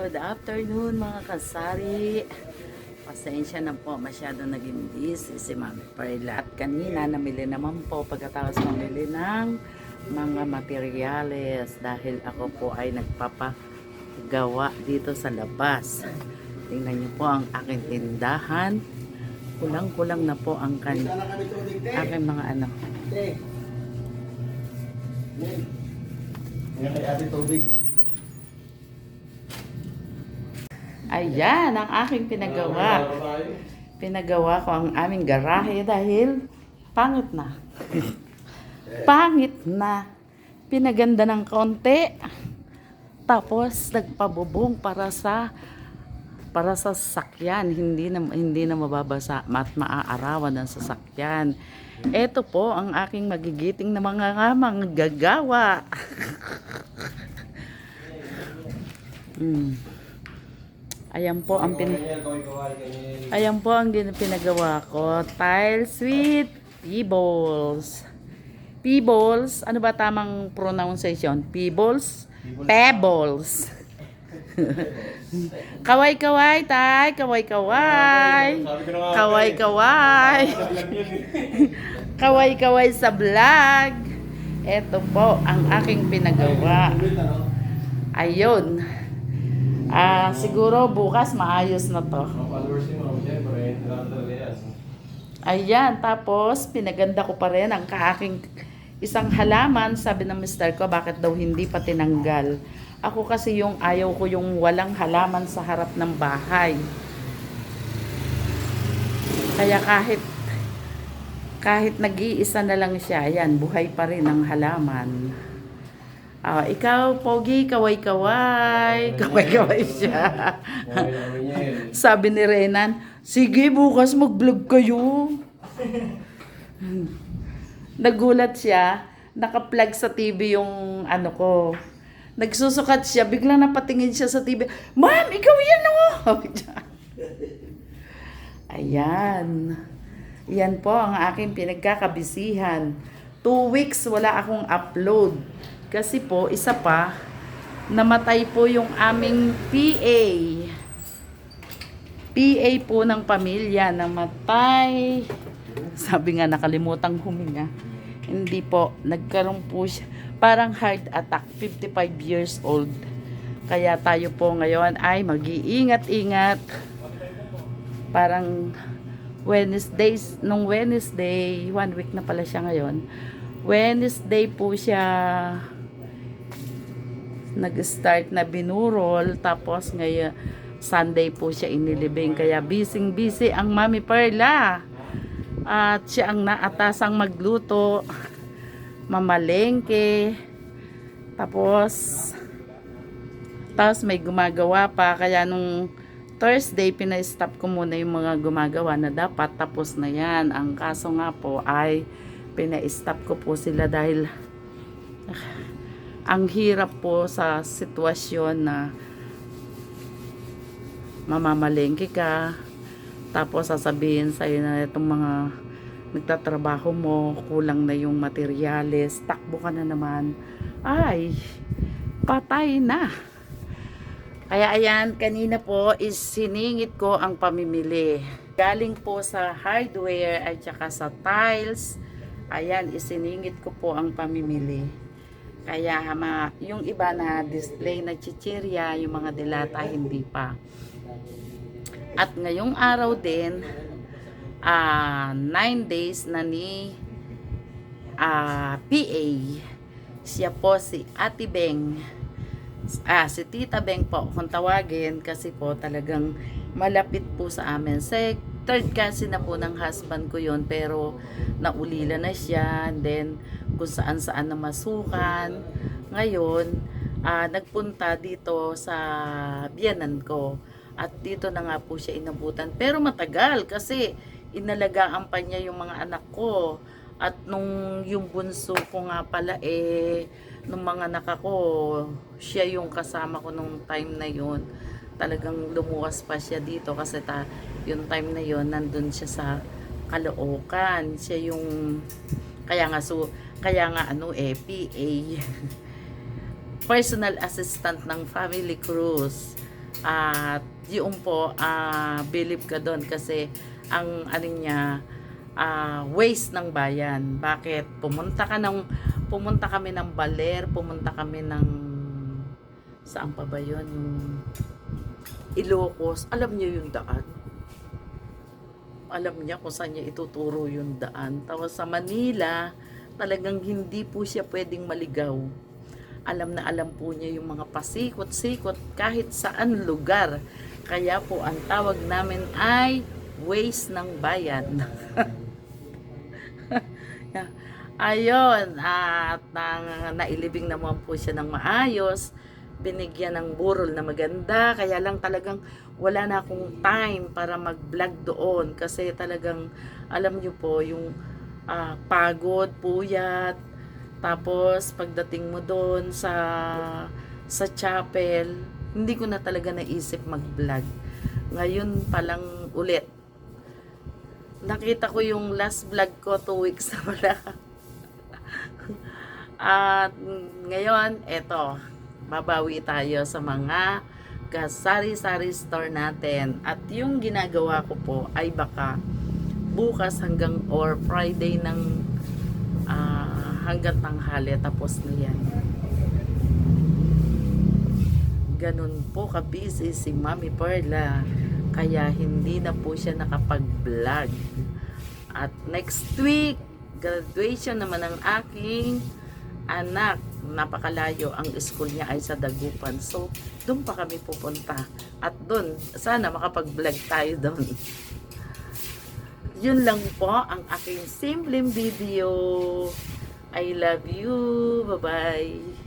Good afternoon mga kasari. Pasensya na po, masyado naging busy si Mami Perla. At kanina namili naman po pagkatapos mamili ng mga materyales dahil ako po ay nagpapagawa dito sa labas. Tingnan niyo po ang aking tindahan. Kulang-kulang na po ang aking mga ano. Ngayon kay ate tubig. Ayan ang aking pinagawa. Pinagawa ko ang aming garahe dahil pangit na. Pangit na. Pinaganda ng konti. Tapos nagpabubong para sa sasakyan, hindi na mababasa at maaarawan ng sasakyan. Ito po ang aking magigiting na mga gagawa. Ayan po ang pinagawa ko. Tiles with pebbles. Pebbles, ano ba tamang pronunciation? Pebbles? Pebbles. Kaway-kaway, tay. Kaway-kaway. Kaway-kaway. Kaway-kaway sa vlog. Ito po ang aking pinagawa. Ayun. Siguro bukas maayos na to. Ayan, tapos pinaganda ko pa rin ang aking isang halaman. Sabi ng mister ko, bakit daw hindi pa tinanggal? Ako kasi yung ayaw ko yung walang halaman sa harap ng bahay. Kaya kahit nag-iisa na lang siya, ayan, buhay pa rin ang halaman. Ikaw, Pogi, kaway-kaway. Kaway-kaway siya. Sabi ni Renan, sige, bukas mag-vlog kayo. Nagulat siya, naka-plug sa TV yung ano ko. Nagsusukat siya, biglang napatingin siya sa TV. Ma'am, ikaw yan o! Ayan. Yan po ang aking pinagkakabisihan. 2 weeks wala akong upload. Kasi po, isa pa, namatay po yung aming PA. PA po ng pamilya, namatay. Sabi nga, nakalimutang huminga. Hindi po, nagkaroon po siya. Parang heart attack, 55 years old. Kaya tayo po ngayon ay mag-iingat-ingat. Parang nung Wednesday, 1 week na pala siya ngayon. Wednesday po siya nag-start na binurol, tapos ngayon Sunday po siya inilibing, kaya busy ang Mami Perla at siya ang naatasang magluto, mamalengke, tapos may gumagawa pa, kaya nung Thursday pina-stop ko muna yung mga gumagawa na dapat tapos na yan. Ang kaso nga po ay pina-stop ko po sila dahil ang hirap po sa sitwasyon na mamamalengke ka, tapos sasabihin sa'yo na itong mga nagtatrabaho mo, kulang na yung materyales, takbo ka na naman, ay patay na. Kaya ayan, kanina po is siningit ko ang pamimili. Galing po sa hardware at saka sa tiles. Ayan, isiningit ko po ang pamimili. Kaya yung iba na display na chichirya, yung mga dilata hindi pa. At ngayong araw din, 9 days na ni PA. Siya po si Ate Beng. Si Tita Beng po kung tawagin, kasi po talagang malapit po sa amin. Third cousin na po ng husband ko yon, pero naulila na siya, and then kung saan na masukan. Ngayon nagpunta dito sa biyanan ko, at dito na nga po siya inabutan, pero matagal kasi inalagaan pa niya yung mga anak ko. At nung yung bunso ko nga pala, nung mga anak ko, siya yung kasama ko nung time na yun. Talagang lumuwas pa siya dito kasi yung time na yun nandun siya sa Caloocan. Siya yung kaya nga PA personal assistant ng Family Cruise. At yung po, believe ka doon kasi ang ano niya, waste ng bayan. Bakit? Pumunta kami ng Baler, pumunta kami ng saan pa ba yun? Yung Ilocos. Alam niyo yung daan? Alam niya kung saan niya ituturo yung daan. Tapos sa Manila, talagang hindi po siya pwedeng maligaw. Alam na alam po niya yung mga pasikot-sikot kahit saan lugar. Kaya po ang tawag namin ay waste ng bayan. Ayun, at nailibing naman po siya ng maayos, binigyan ng burol na maganda, kaya lang talagang wala na akong time para mag-vlog doon kasi talagang alam niyo po yung pagod, puyat, tapos pagdating mo doon sa chapel, hindi ko na talaga naisip mag-vlog. Ngayon pa lang ulit. Nakita ko yung last vlog ko 2 weeks na wala. At ngayon, eto, babawi tayo sa mga sari-sari store natin. At yung ginagawa ko po ay baka bukas hanggang or Friday ng hanggang tanghali tapos na yan. Ganun po ka-busy si Mami Perla. Kaya hindi na po siya nakapag-vlog. At next week, graduation naman ng aking anak. Napakalayo ang school niya ay sa Dagupan. So, doon pa kami pupunta. At doon, sana makapag-vlog tayo doon. Yun lang po ang aking simpleng video. I love you. Bye-bye.